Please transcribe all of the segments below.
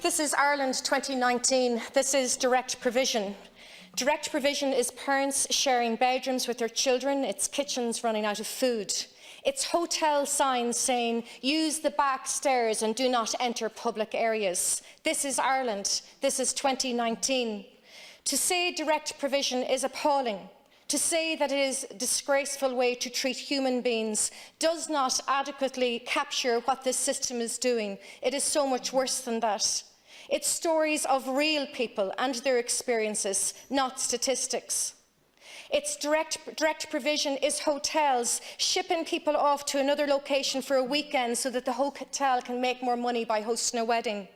This is Ireland 2019. This is direct provision. Direct provision is parents sharing bedrooms with their children. It's kitchens running out of food. It's hotel signs saying, use the back stairs and do not enter public areas. This is Ireland. This is 2019. To say direct provision is appalling. To say that it is a disgraceful way to treat human beings does not adequately capture what this system is doing. It is so much worse than that. It's stories of real people and their experiences, not statistics. It's direct provision is hotels shipping people off to another location for a weekend so that the hotel can make more money by hosting a wedding.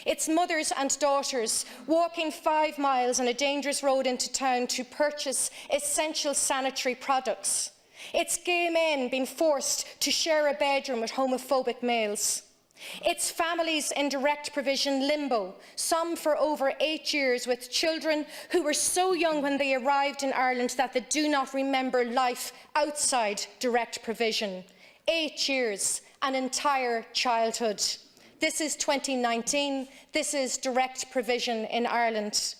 It's mothers and daughters walking 5 miles on a dangerous road into town to purchase essential sanitary products. It's gay men being forced to share a bedroom with homophobic males. It's families in direct provision limbo, some for over 8 years, with children who were so young when they arrived in Ireland that they do not remember life outside direct provision. 8 years, an entire childhood. This is 2019. This is direct provision in Ireland.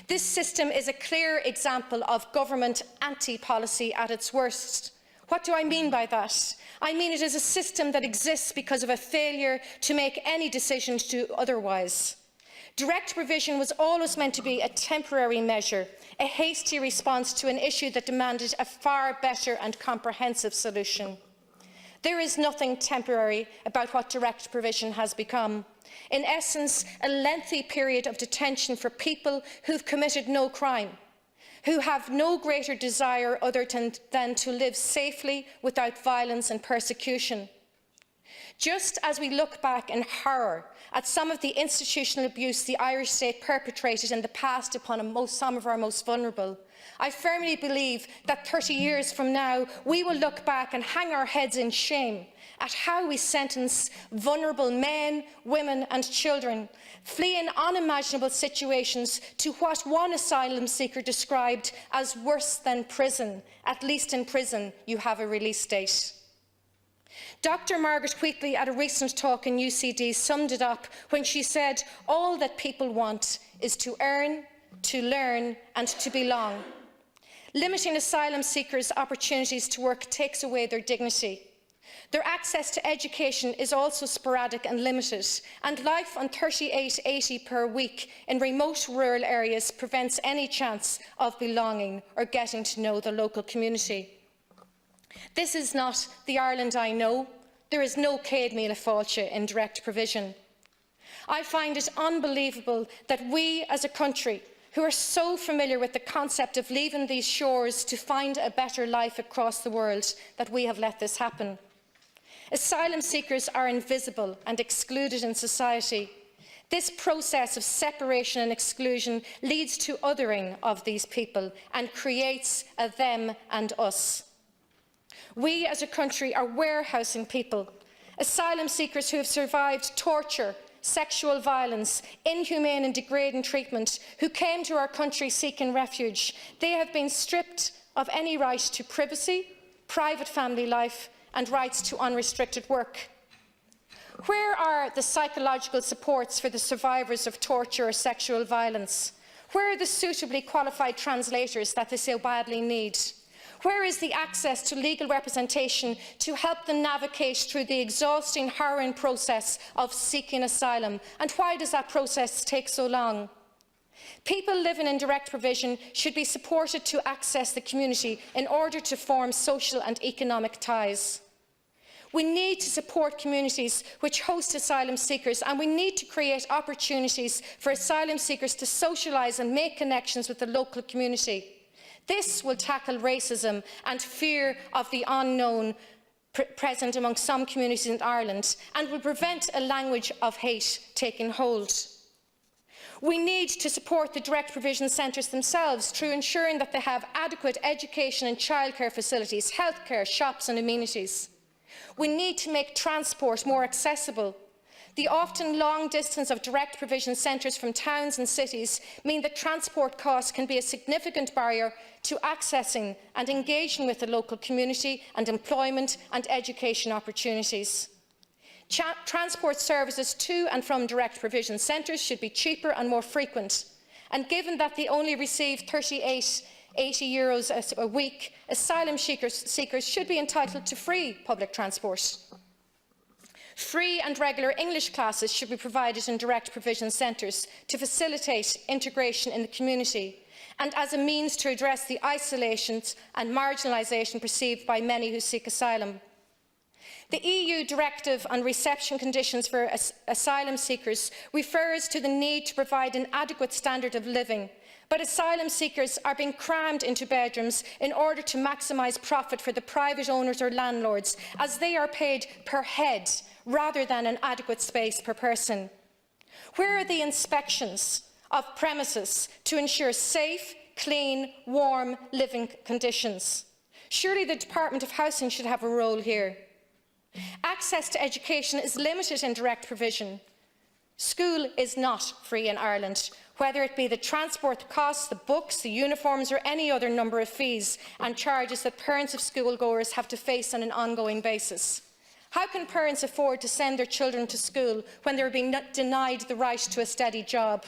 This system is a clear example of government anti-policy at its worst. What do I mean by that? I mean it is a system that exists because of a failure to make any decision to do otherwise. Direct provision was always meant to be a temporary measure, a hasty response to an issue that demanded a far better and comprehensive solution. There is nothing temporary about what direct provision has become. In essence, a lengthy period of detention for people who've committed no crime, who have no greater desire other than to live safely without violence and persecution. Just as we look back in horror at some of the institutional abuse the Irish state perpetrated in the past upon some of our most vulnerable, I firmly believe that 30 years from now, we will look back and hang our heads in shame at how we sentence vulnerable men, women and children fleeing unimaginable situations to what one asylum seeker described as worse than prison. At least in prison, you have a release date. Dr. Margaret Wheatley, at a recent talk in UCD, summed it up when she said, all that people want is to earn, to learn and to belong. Limiting asylum seekers' opportunities to work takes away their dignity. Their access to education is also sporadic and limited, and life on $38.80 per week in remote rural areas prevents any chance of belonging or getting to know the local community. This is not the Ireland I know. There is no Céad Míle Fáilte in direct provision. I find it unbelievable that we as a country who are so familiar with the concept of leaving these shores to find a better life across the world, that we have let this happen. Asylum seekers are invisible and excluded in society. This process of separation and exclusion leads to othering of these people and creates a them and us. We as a country are warehousing people, asylum seekers who have survived torture, sexual violence, inhumane and degrading treatment, who came to our country seeking refuge. They have been stripped of any right to privacy, private family life and rights to unrestricted work. Where are the psychological supports for the survivors of torture or sexual violence? Where are the suitably qualified translators that they so badly need? Where is the access to legal representation to help them navigate through the exhausting, harrowing process of seeking asylum? And why does that process take so long? People living in direct provision should be supported to access the community in order to form social and economic ties. We need to support communities which host asylum seekers, and we need to create opportunities for asylum seekers to socialise and make connections with the local community. This will tackle racism and fear of the unknown present among some communities in Ireland, and will prevent a language of hate taking hold. We need to support the direct provision centres themselves through ensuring that they have adequate education and childcare facilities, healthcare, shops and amenities. We need to make transport more accessible. The often long distance of direct provision centres from towns and cities mean that transport costs can be a significant barrier to accessing and engaging with the local community and employment and education opportunities. Transport services to and from direct provision centres should be cheaper and more frequent. And given that they only receive €80 a week, asylum seekers should be entitled to free public transport. Free and regular English classes should be provided in direct provision centres to facilitate integration in the community and as a means to address the isolation and marginalisation perceived by many who seek asylum. The EU Directive on Reception Conditions for Asylum Seekers refers to the need to provide an adequate standard of living, but asylum seekers are being crammed into bedrooms in order to maximise profit for the private owners or landlords, as they are paid per head rather than an adequate space per person. Where are the inspections of premises to ensure safe, clean, warm living conditions? Surely the Department of Housing should have a role here. Access to education is limited in direct provision. School is not free in Ireland, whether it be the transport costs, the books, the uniforms or any other number of fees and charges that parents of schoolgoers have to face on an ongoing basis. How can parents afford to send their children to school when they are being denied the right to a steady job?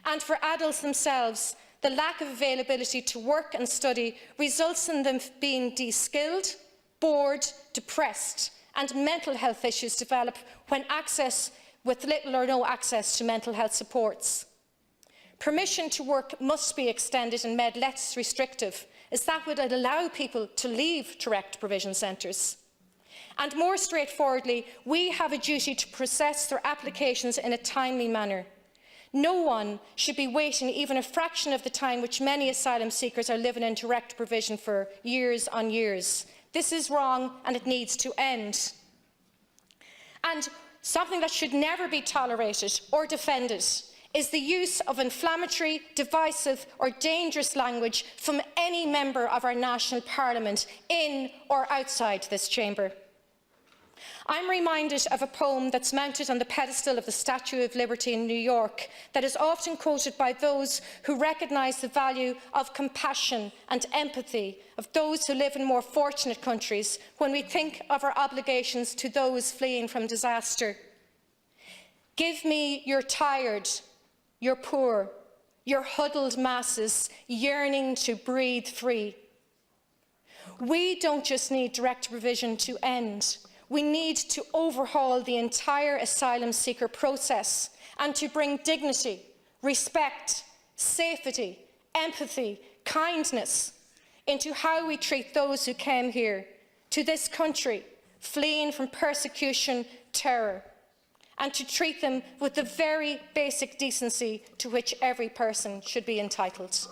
And for adults themselves, the lack of availability to work and study results in them being de-skilled, bored, depressed, and mental health issues develop when with little or no access to mental health supports. Permission to work must be extended and made less restrictive, as that would allow people to leave direct provision centres. And more straightforwardly, we have a duty to process their applications in a timely manner. No one should be waiting even a fraction of the time which many asylum seekers are living in direct provision for years on years. This is wrong and it needs to end. And something that should never be tolerated or defended is the use of inflammatory, divisive or dangerous language from any member of our national parliament in or outside this chamber. I'm reminded of a poem that's mounted on the pedestal of the Statue of Liberty in New York that is often quoted by those who recognise the value of compassion and empathy of those who live in more fortunate countries when we think of our obligations to those fleeing from disaster. Give me your tired, your poor, your huddled masses yearning to breathe free. We don't just need direct provision to end. We need to overhaul the entire asylum seeker process and to bring dignity, respect, safety, empathy, kindness into how we treat those who came here, to this country, fleeing from persecution, terror, and to treat them with the very basic decency to which every person should be entitled.